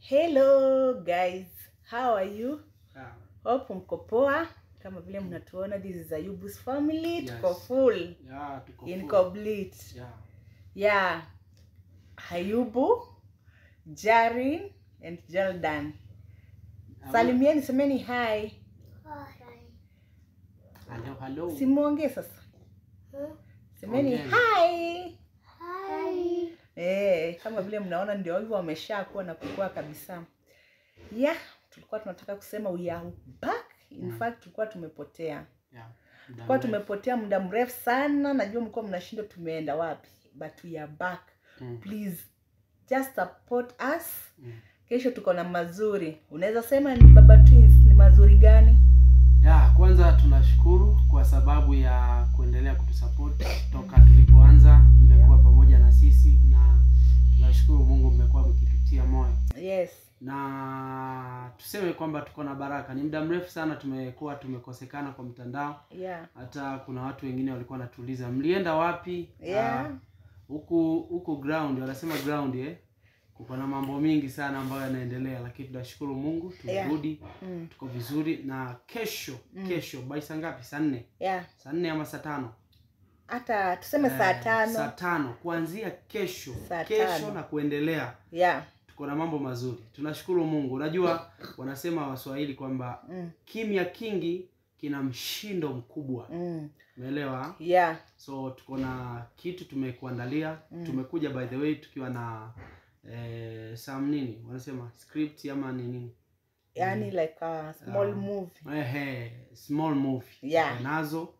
Hello guys, how are you? Yeah. Hope mko poa. Kama vile mnatuona, this is Ayubu's family. Yes. Tuko full. Yeah, tuko In full. complete. Yeah. Yeah. Ayubu, Jarin and Jordan. Salimieni, semeni hi. Hello. Simuongee sasa. Semeni hi. Kama vile mnaona ndio hivyo wameshakuwa na kukua kabisa. Yeah, tulikuwa tunataka kusema we are back. In fact tulikuwa tumepotea. Yeah. Tulikuwa tumepotea muda mrefu sana. Najua mlikuwa mnashindwa tumeenda wapi, but we are back. Please just support us. Kesho tuko na mazuri. Unaweza sema ni Baba Twins ni mazuri gani? Yeah, kwanza tunashukuru kwa sababu ya kuendelea kutusupport toka tulipoanza. Mmekuwa pamoja na sisi na tunashukuru Mungu, mmekuwa mkitutia moyo. Yes. Na tuseme kwamba tuko na baraka. Ni muda mrefu sana tumekuwa tumekosekana kwa mtandao. Yeah. Hata kuna watu wengine walikuwa wanatuuliza mlienda wapi? Yeah. Huku ground, wanasema ground kuko na mambo mingi sana ambayo yanaendelea, lakini tunashukuru Mungu tumerudi. Yeah. Tuko vizuri na kesho by saa ngapi? Saa 4. Yeah. Saa 4 ama saa 5? Hata tuseme saa 5. Saa 5 kuanzia kesho. Saa Kesho 5. na kuendelea. Yeah. Tuko na mambo mazuri. Tunashukuru Mungu. Unajua wanasema Waswahili kwamba kimya kingi kina mshindo mkubwa. Umeelewa? Yeah. So tuko na kitu tumekuandalia. Tumekuja by the way tukiwa na some nini? Wanasema script ama nini? Yani like a small movie. Small movie. Yeah. Nazo.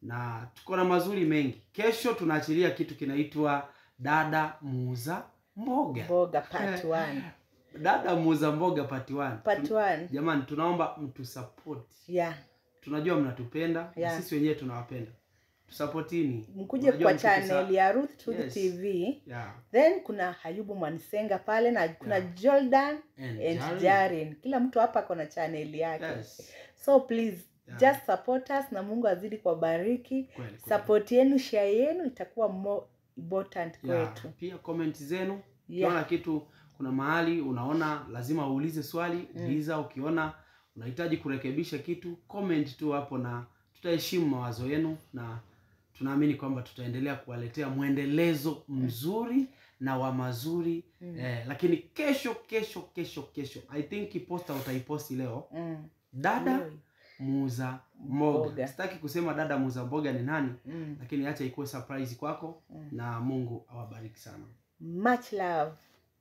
Na tuko na mazuri mengi. Kesho tunaachilia kitu kinaitwa Dada Muuza Mboga. Mboga part 1. Dada Muuza Mboga part 1. Part 1. Jamani, tunaomba mtu support. Yeah. Tunajua mnatupenda, Yeah. na sisi wenyewe tunawapenda. Supportini. Mkuje kwa channel ya Ruth Truth TV. Yeah. Then kuna Ayubu Mwanisenga pale na kuna Jordan and Jarin. Kila mtu hapa kuna channel yake. Yes. So please just support us na Mungu azidi kuwabariki. Support yenu, share yenu itakuwa more important kwetu. Pia comment zenu. Ukiona kitu, kuna mahali unaona lazima uulize swali, uliza. Ukiona unahitaji kurekebisha kitu, comment tu hapo na tutaheshimu mawazo yenu, na tunaamini kwamba tutaendelea kuwaletea muendelezo mzuri na wa mazuri. Lakini kesho I think posta utaiposti leo. Dada Muuza Mboga. Sitaki kusema Dada Muuza Mboga ni nani, lakini acha ikuwe surprise kwako. Na Mungu awabariki sana. Much love.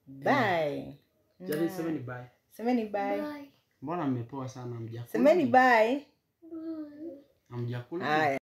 Bye. Jadi semeni bye. Semeni bye. Mbona mmepoa sana, mjakula? Semeni bye. Hamjakula?